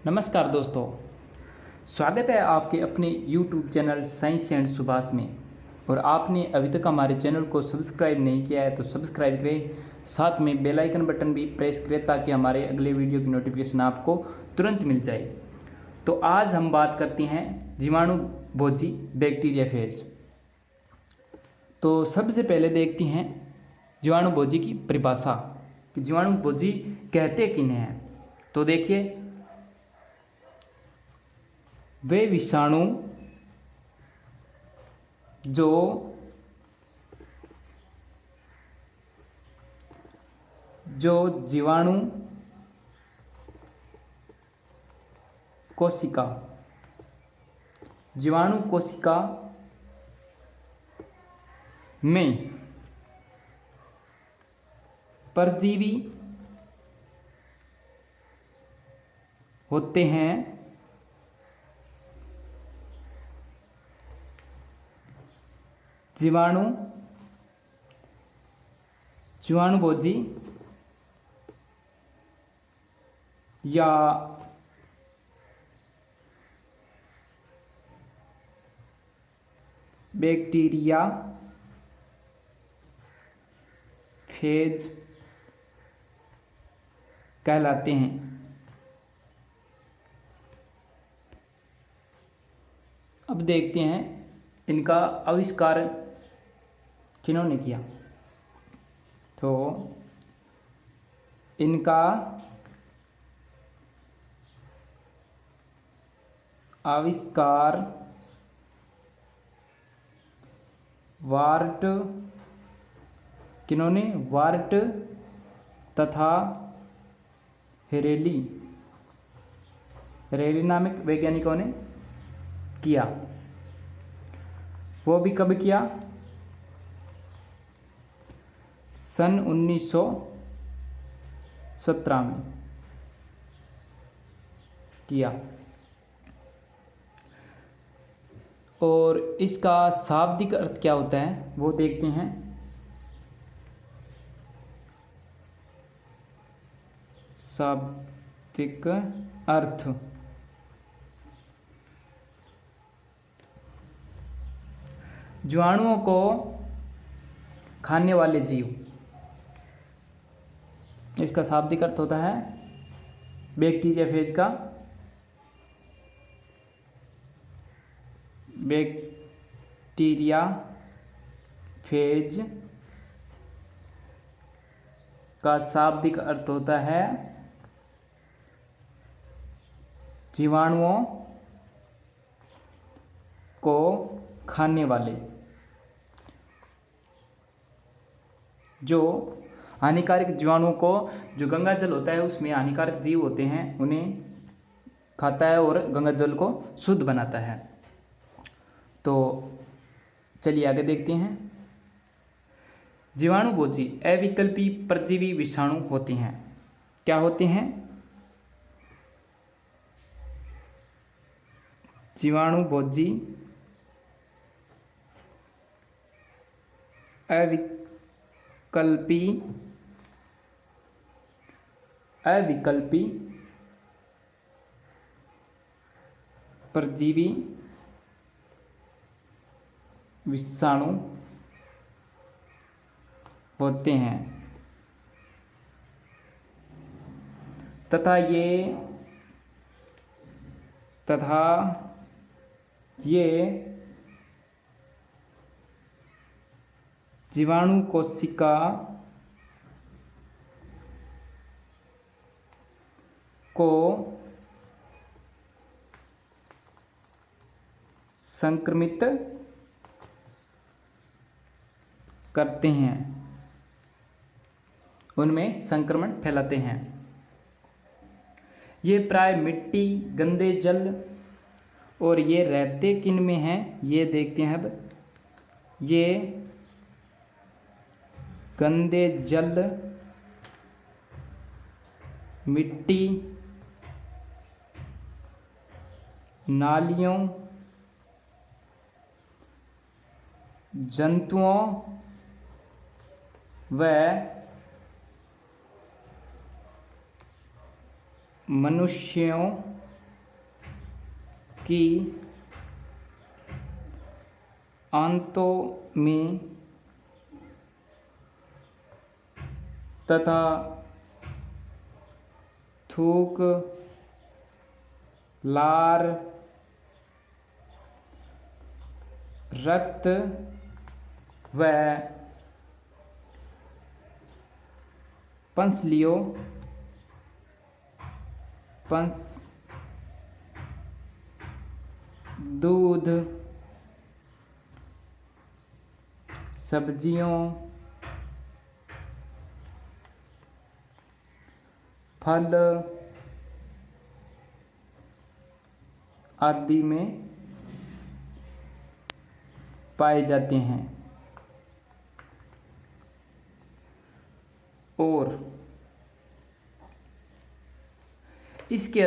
नमस्कार दोस्तों, स्वागत है आपके अपने YouTube channel science and Subhash में। और आपने अभी तक हमारे चैनल को सब्सक्राइब नहीं किया है तो सब्सक्राइब करें, साथ में बेल आइकन बटन भी प्रेस करें ताकि हमारे अगले वीडियो की नोटिफिकेशन आपको तुरंत मिल जाए। तो आज हम बात करते हैं जीवाणु भोजी बैक्टीरियाफेज। तो सबसे पहले देखते हैं जीवाणु भोजी की परिभाषा कि जीवाणु भोजी कहते किन्हें हैं। तो देखिए, वे विषाणु जो जीवाणु कोशिका में परजीवी होते हैं, जीवाणु भोजी या बैक्टीरिया फेज कहलाते हैं। अब देखते हैं इनका आविष्कार किन्होंने किया। तो इनका आविष्कार वार्ट तथा हेरेली नामक वैज्ञानिकों ने किया। वो भी कब किया? सन 1917 में किया। और इसका शाब्दिक अर्थ क्या होता है वो देखते हैं। शाब्दिक अर्थ जीवाणुओं को खाने वाले जीव। इसका शाब्दिक अर्थ होता है बैक्टीरियाफेज का शाब्दिक अर्थ होता है जीवाणुओं को खाने वाले। जो हानिकारक जीवाणुओं को, जो गंगा जल होता है उसमें हानिकारक जीव होते हैं, उन्हें खाता है और गंगा जल को शुद्ध बनाता है। तो चलिए आगे देखते हैं। जीवाणु भोजी अविकल्पी परजीवी विषाणु होते हैं। क्या होते हैं? जीवाणु भोजी अविकल्पी परजीवी विषाणु होते हैं तथा ये जीवाणु कोशिका को संक्रमित करते हैं, उनमें संक्रमण फैलाते हैं। ये प्राय मिट्टी, गंदे जल और ये रहते किन में हैं ये देखते हैं। अब ये गंदे जल, मिट्टी, नालियों, जंतुओं व मनुष्यों की आंतों में तथा थूक, लार, रक्त व पंसलियों, दूध, सब्जियों, फल आदि में पाए जाते हैं। और इसके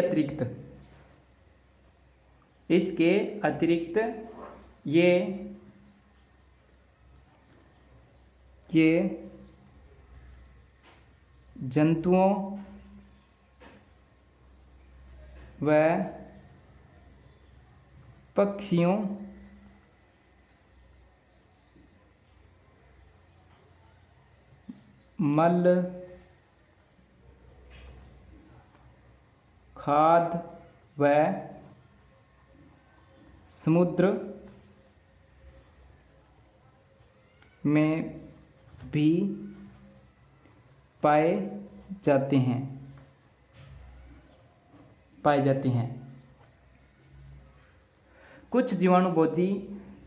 अतिरिक्त ये जंतुओं व पक्षियों, मल, खाद व समुद्र में भी पाए जाते हैं। कुछ जीवाणुभोजी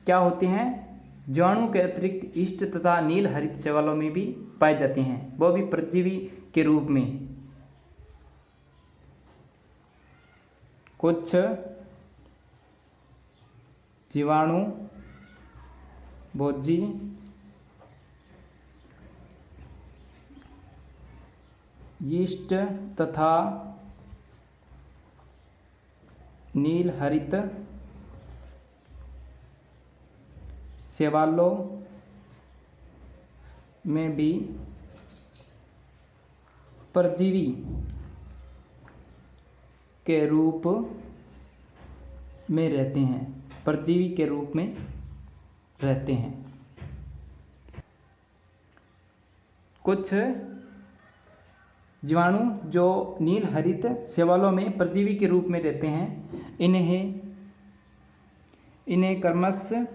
क्या होते हैं? जीवाणु के अतिरिक्त ईस्ट तथा नील हरित शैवालों में भी पाए जाते हैं, वो भी परजीवी के रूप में। कुछ जीवाणुभोजी ईस्ट तथा नील हरित शैवालों में भी परजीवी के रूप में रहते हैं। कुछ जीवाणु जो नील हरित शैवालों में परजीवी के रूप में रहते हैं, इन्हें क्रमशः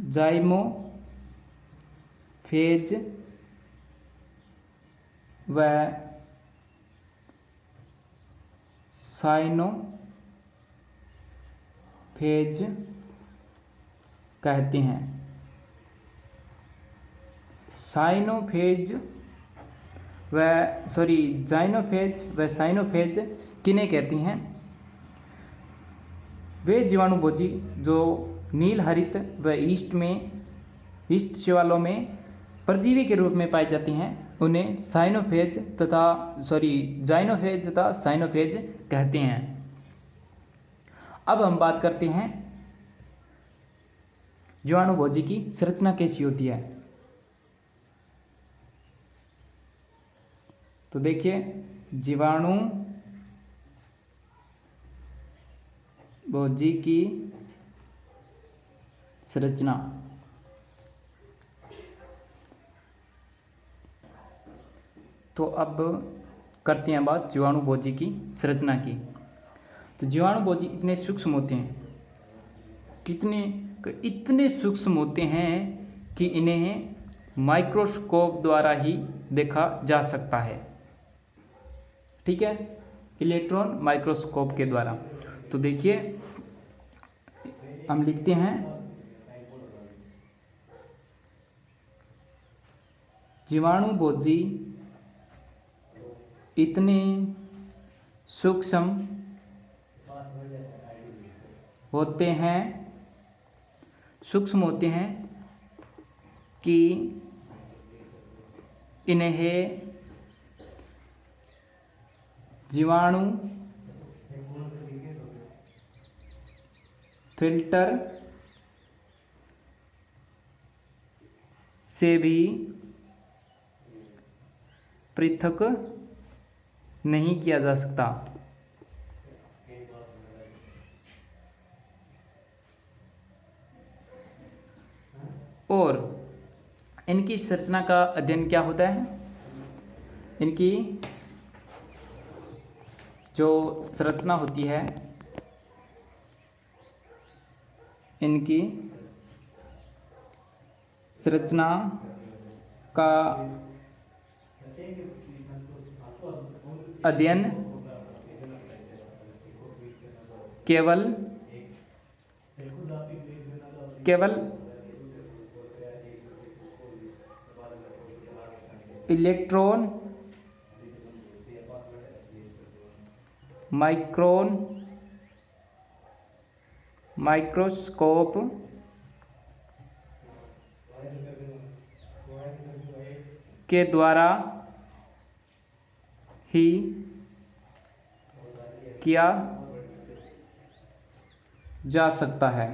जाइमोफेज व साइनोफेज कहते हैं। जाइनोफेज व साइनोफेज किन्हें कहती हैं? वे जीवाणुभोजी जो नील हरित व ईस्ट शैवालों में परजीवी के रूप में पाई जाती हैं, उन्हें जाइनोफेज तथा साइनोफेज कहते हैं। अब हम बात करते हैं जीवाणुभोजी की संरचना कैसी होती है। तो देखिए, जीवाणुभोजी की संरचना। तो अब करते हैं बात जीवाणुभोजी की संरचना की। तो जीवाणुभोजी इतने सूक्ष्म होते हैं, इतने सूक्ष्म होते हैं कि इन्हें माइक्रोस्कोप द्वारा ही देखा जा सकता है। ठीक है, इलेक्ट्रॉन माइक्रोस्कोप के द्वारा। तो देखिए, हम लिखते हैं जीवाणुभोजी इतने सूक्ष्म होते हैं कि इन्हें जीवाणु फिल्टर से भी पृथक नहीं किया जा सकता। और इनकी संरचना का अध्ययन क्या होता है? इनकी जो संरचना होती है, इनकी संरचना का अध्ययन केवल इलेक्ट्रॉन माइक्रोस्कोप के द्वारा ही किया जा सकता है।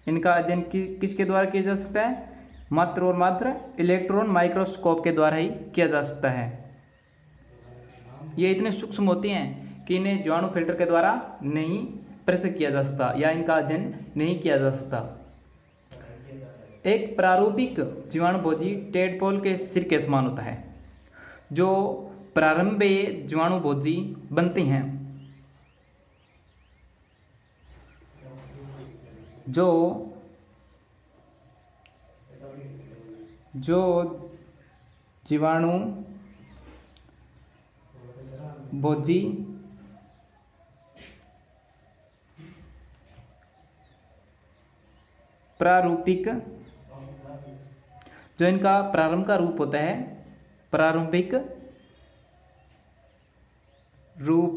इनका अध्ययन किसके द्वारा किया जा सकता है? मात्र और मात्र इलेक्ट्रॉन माइक्रोस्कोप के द्वारा ही किया जा सकता है। ये इतने सूक्ष्म होते हैं कि इन्हें जीवाणु फिल्टर के द्वारा नहीं पृथक किया जा सकता या इनका अध्ययन नहीं किया जा सकता। एक प्रारूपिक जीवाणुभोजी टेडपोल के सिर के समान होता है। जो प्रारंभ में जीवाणुभोजी बनते हैं, जो जीवाणु भोजी प्रारूपिक, जो इनका प्रारंभ का रूप होता है, प्रारंभिक रूप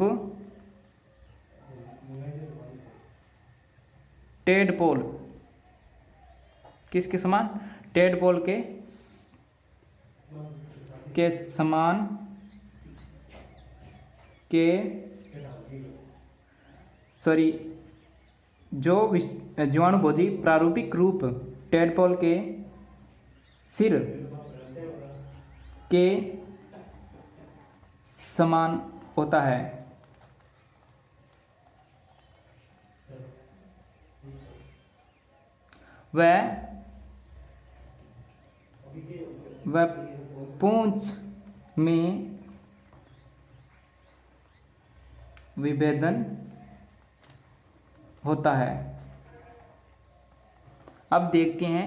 टेडपोल किसके समान? टेडपोल के समान जो जीवाणुभोजी प्रारूपिक रूप टेडपोल के सिर के समान होता है। वह पूंछ में विभेदन होता है। अब देखते हैं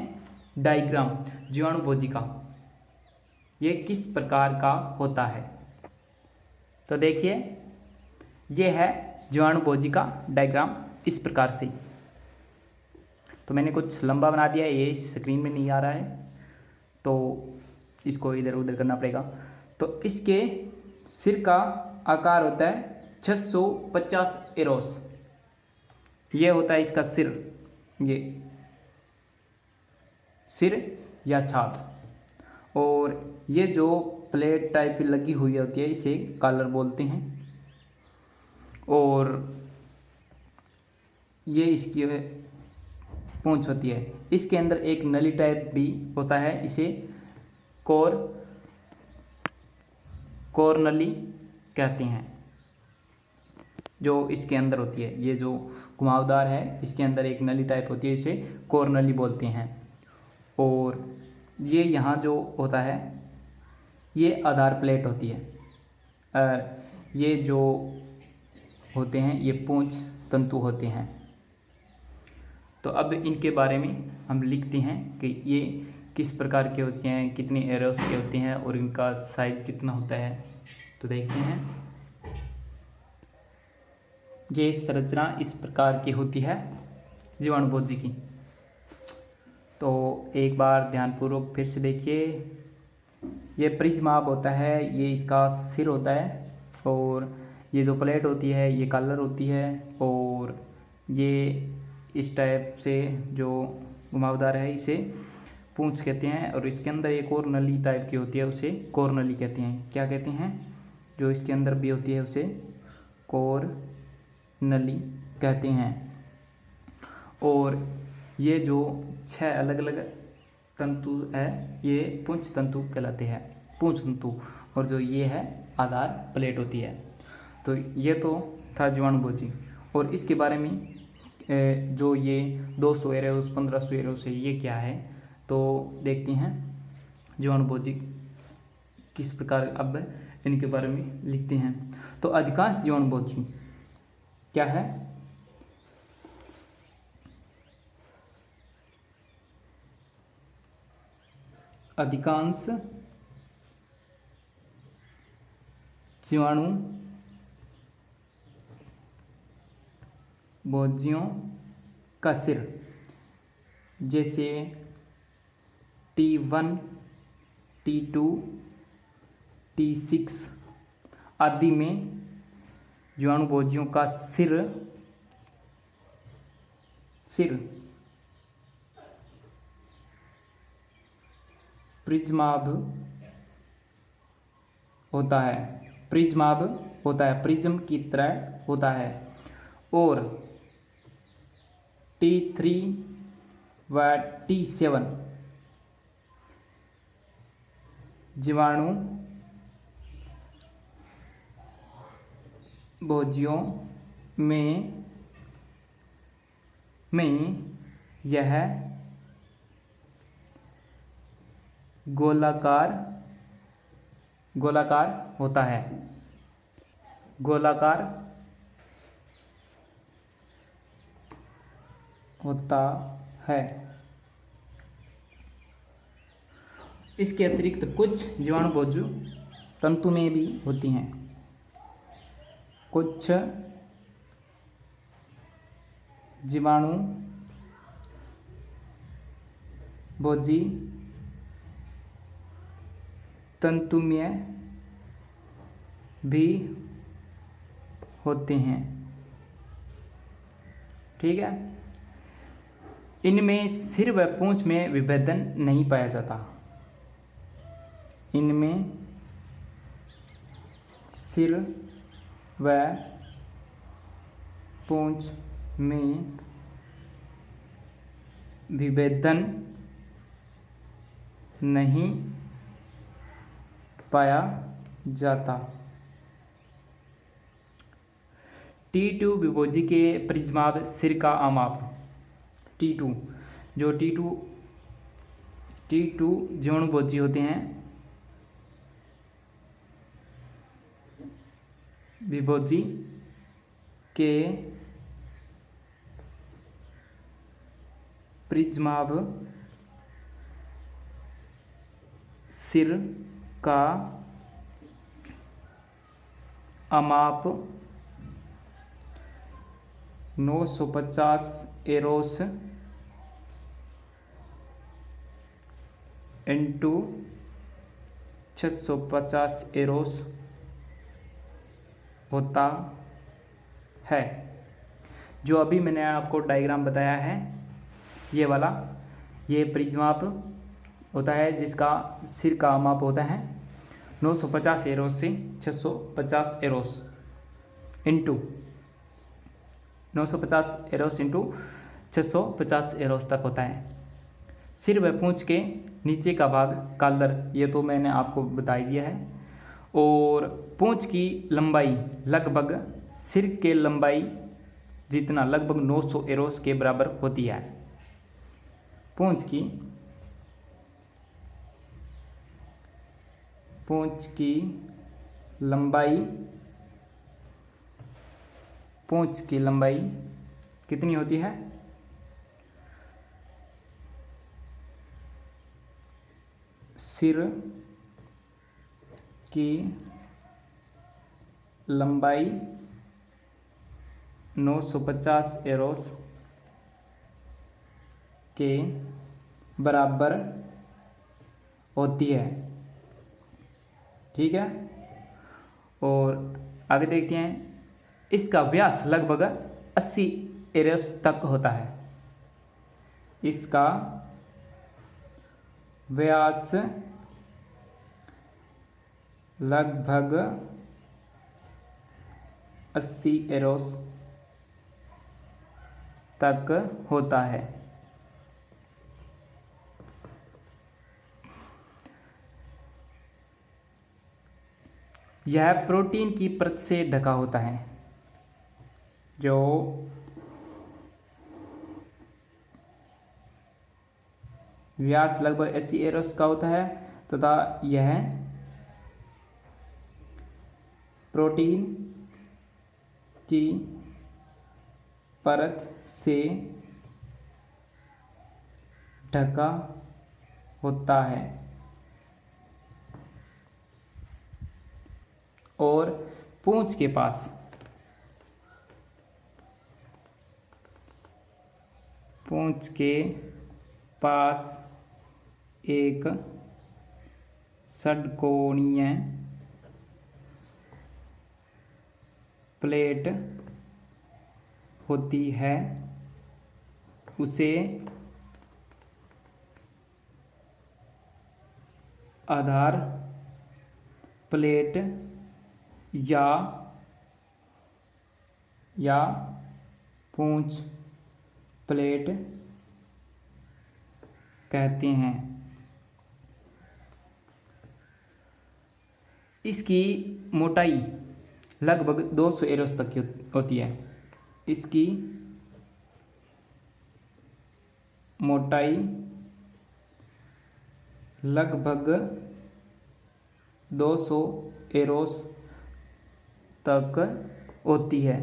डायग्राम जीवाणुभोजी का, ये किस प्रकार का होता है। तो देखिए, ये है जीवाणुभोजी का डायग्राम इस प्रकार से। तो मैंने कुछ लंबा बना दिया है, ये स्क्रीन में नहीं आ रहा है तो इसको इधर उधर करना पड़ेगा। तो इसके सिर का आकार होता है 650 एरोस। ये होता है इसका सिर, ये सिर या छात। और ये जो प्लेट टाइप की लगी हुई होती है इसे कॉलर बोलते हैं। और ये इसकी पूंछ होती है। इसके अंदर एक नली टाइप भी होता है, इसे कोर नली कहते हैं, जो इसके अंदर होती है। ये जो घुमावदार है, इसके अंदर एक नली टाइप होती है, इसे कोर नली बोलते हैं। और ये यहाँ जो होता है ये आधार प्लेट होती है। ये जो होते हैं ये पूंछ तंतु होते हैं। तो अब इनके बारे में हम लिखते हैं कि ये किस प्रकार के होते हैं, कितने एरोस के होते हैं और इनका साइज कितना होता है। तो देखते हैं, ये संरचना इस प्रकार की होती है जीवाणुभोजी की। तो एक बार ध्यानपूर्वक फिर से देखिए, ये प्रिज्माब होता है, ये इसका सिर होता है। और ये जो प्लेट होती है ये कॉलर होती है। और ये इस टाइप से जो घुमावदार है इसे पूंछ कहते हैं। और इसके अंदर एक और नली टाइप की होती है, उसे कोर नली कहते हैं। क्या कहते हैं? जो इसके अंदर भी होती है उसे कोर नली कहते हैं। और ये जो 6 अलग अलग तंतु है ये पुंज तंतु कहलाते हैं, पुंज तंतु। और जो ये है आधार प्लेट होती है। तो ये तो था जीवाणुभोजी। और इसके बारे में जो ये 200 एरोस 1500 एरोस है ये क्या है, तो देखते हैं जीवाणुभोजी किस प्रकार। अब इनके बारे में लिखते हैं। तो अधिकांश जीवाणुभोजी क्या है, अधिकांश जीवाणु भोजियों का सिर जैसे T1, T2, T6 आदि में जीवाणु भोजियों का सिर प्रिज्माभ होता है, प्रिज्माभ होता है, प्रिज्म की तरह होता है। और T3 व T7 जीवाणु भोजियों में यह गोलाकार होता है, गोलाकार होता है। इसके अतिरिक्त कुछ जीवाणु भोजू तंतु में भी होती हैं। कुछ जीवाणु भोजी तंतु में भी होते हैं। ठीक है। इनमें सिर व पूंछ में विभेदन नहीं पाया जाता। इनमें सिर व पूंछ में विभेदन नहीं पाया जाता। T2 विभोजी के प्रिज्माभ सिर का आमाप। T2 जो T2 जीवाणु भोजी होते हैं, विभोजी के प्रिज्माभ सिर का अमाप 950 एरोस इंटू 650 एरोस होता है। जो अभी मैंने आपको डायग्राम बताया है ये वाला, ये प्रिज्माप होता है जिसका सिर का माप होता है 950 एरोस से 650 arrows into 950 arrows into 650 arrows तक होता है। सिर व पूंछ के नीचे का भाग कालर, ये तो मैंने आपको बता ही दिया है। और पूंछ की लंबाई लगभग सिर के लंबाई जितना, लगभग 900 एरोस के बराबर होती है। पूंछ की लंबाई कितनी होती है? सिर की लंबाई 950 एरोस के बराबर होती है। ठीक है। और आगे देखते हैं, इसका व्यास लगभग 80 एरोस तक होता है। इसका व्यास लगभग 80 एरोस तक होता है। यह प्रोटीन की परत से ढका होता है। जो व्यास लगभग 80 एरोस का होता है तथा यह प्रोटीन की परत से ढका होता है और पूंछ के पास एक षटकोणीय प्लेट होती है, उसे आधार प्लेट या पूंछ प्लेट कहते हैं। इसकी मोटाई लगभग 200 एरोस तक की होती है। इसकी मोटाई लगभग 200 एरोस तक होती है।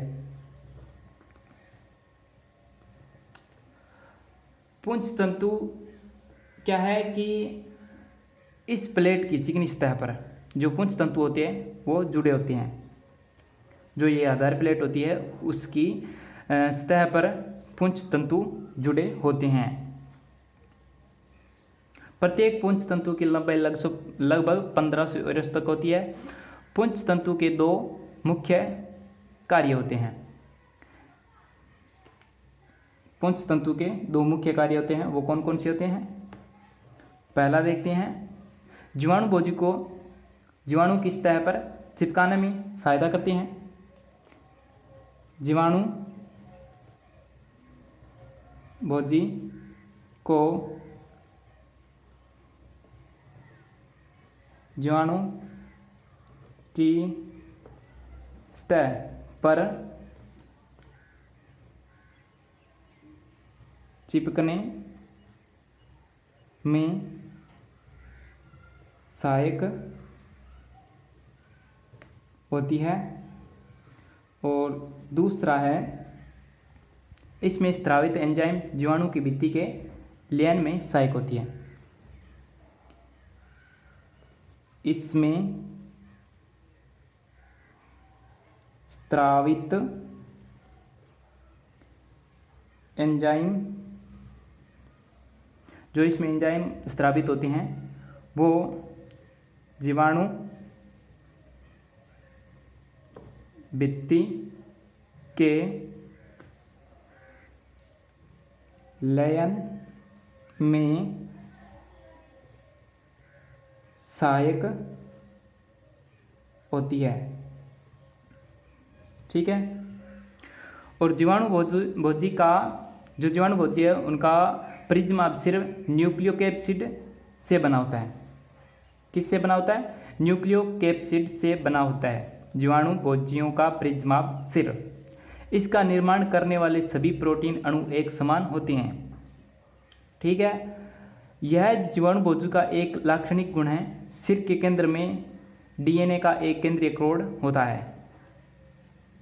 पुंछ तंतु क्या है कि इस प्लेट की चिकनी सतह पर जो पुंछ तंतु होते हैं वो जुड़े होते हैं। जो ये आधार प्लेट होती है उसकी सतह पर पुंछ तंतु जुड़े होते हैं। प्रत्येक पुंछ तंतु की लंबाई लगभग 1500 एरोस तक होती है। पुंछ तंतु के दो मुख्य कार्य होते हैं। पुंछ तंतु के दो मुख्य कार्य होते हैं, वो कौन कौन से होते हैं? पहला देखते हैं, जीवाणु भोजी को जीवाणु की सतह पर चिपकाने में सहायता करते हैं। जीवाणु भोजी को जीवाणु की सतह पर चिपकने में सहायक होती है। और दूसरा है, इसमें स्रावित एंजाइम जीवाणु की भित्ति के लयन में सहायक होती है। इसमें स्रावित एंजाइम, जो इसमें एंजाइम स्रावित होते हैं वो जीवाणु भित्ति के लयन में सहायक होती है। ठीक है। और जीवाणु भोजी का जो जीवाणु भोजी है उनका प्रिज्मा सिर्फ न्यूक्लियोकैप्सिड से बना होता है। किससे बना होता है? न्यूक्लियोकैप्सिड से बना होता है जीवाणु भोजियों का प्रिज्मा सिर्फ। इसका निर्माण करने वाले सभी प्रोटीन अणु एक समान होते हैं। ठीक है। यह जीवाणु भोजी का एक लाक्षणिक गुण है। सिर के केंद्र में डीएनए का एक केंद्रीय कोड होता है।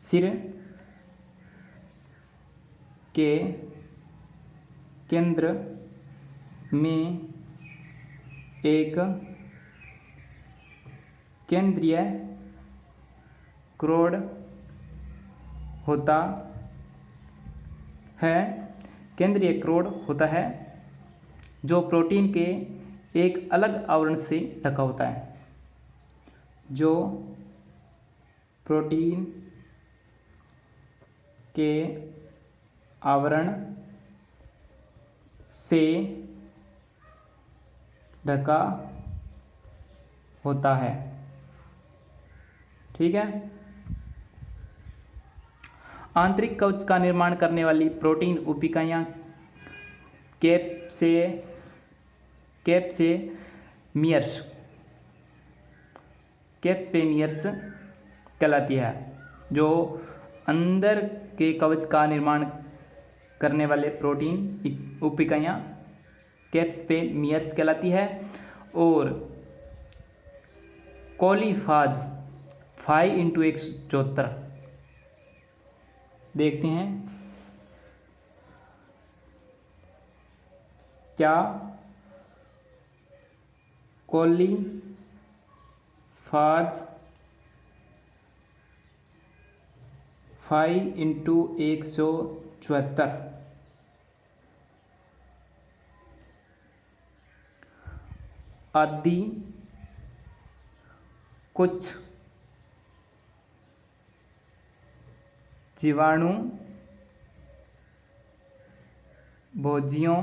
सिर के केंद्र में एक केंद्रीय क्रोड होता है। केंद्रीय क्रोड होता है जो प्रोटीन के एक अलग आवरण से ढका होता है। जो प्रोटीन के आवरण से ढका होता है। ठीक है। आंतरिक कवच का निर्माण करने वाली प्रोटीन उपिकायां कैप्सेमियर्स कहलाती है। जो अंदर के कवच का निर्माण करने वाले प्रोटीन उप इकाइयाँ कैप्सपेमियर्स कहलाती है। और कोलीफाज 5x174 देखते हैं क्या कोलीफाज 5x174 आदि कुछ जीवाणु भोजियों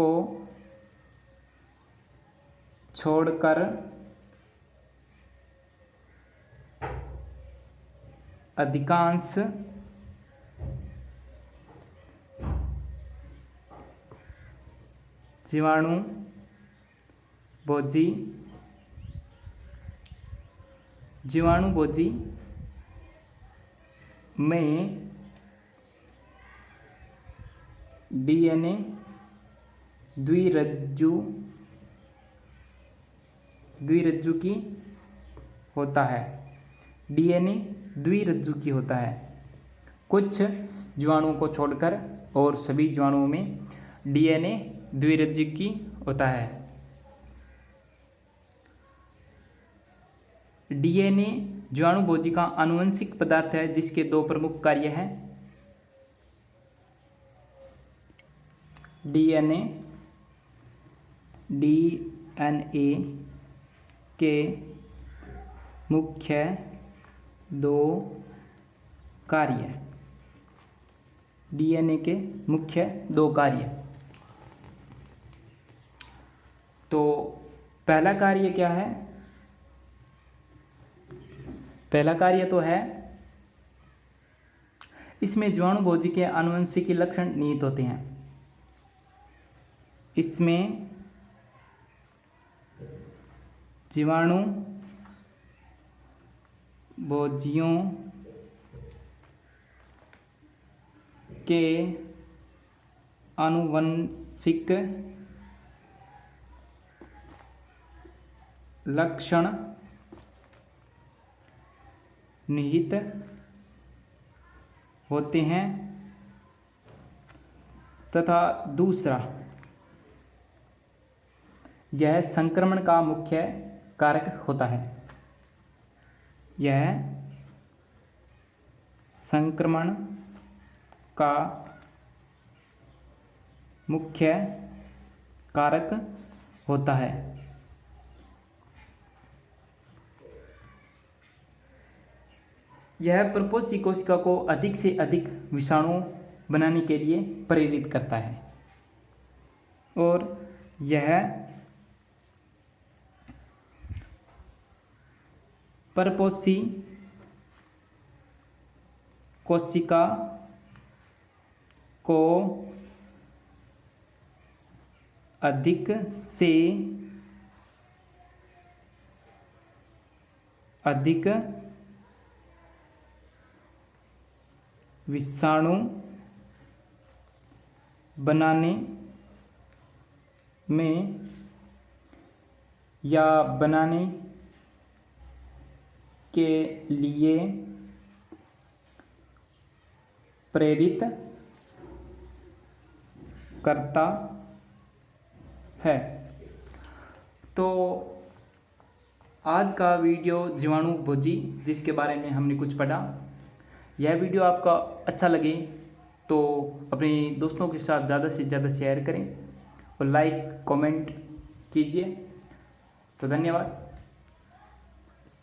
को छोड़कर अधिकांश जीवाणु भोजी में डीएनए द्विरज्जुकी होता है। डीएनए द्विरज्जुकी होता है कुछ जीवाणुओं को छोड़कर, और सभी जीवाणुओं में डीएनए द्विरज्जुकी होता है। डीएनए जीवाणु भोजी का आनुवंशिक पदार्थ है जिसके दो प्रमुख कार्य हैं। डीएनए के मुख्य दो कार्य। डीएनए के मुख्य दो कार्य। तो पहला कार्य क्या है? पहला कार्य तो है इसमें जीवाणु भोजी के आनुवंशिक लक्षण निहित होते हैं। इसमें जीवाणु भोजियों के आनुवंशिक लक्षण निहित होते हैं तथा दूसरा, यह संक्रमण का मुख्य कारक होता है। यह संक्रमण का मुख्य कारक होता है। यह प्रपोषी कोशिका को अधिक से अधिक विषाणु बनाने के लिए प्रेरित करता है और यह परपोषी कोशिका को अधिक से अधिक विषाणु बनाने में या बनाने के लिए प्रेरित करता है। तो आज का वीडियो जीवाणु भोजी जिसके बारे में हमने कुछ पढ़ा, यह वीडियो आपका अच्छा लगे तो अपने दोस्तों के साथ ज़्यादा से ज़्यादा शेयर करें और लाइक कमेंट कीजिए। तो धन्यवाद।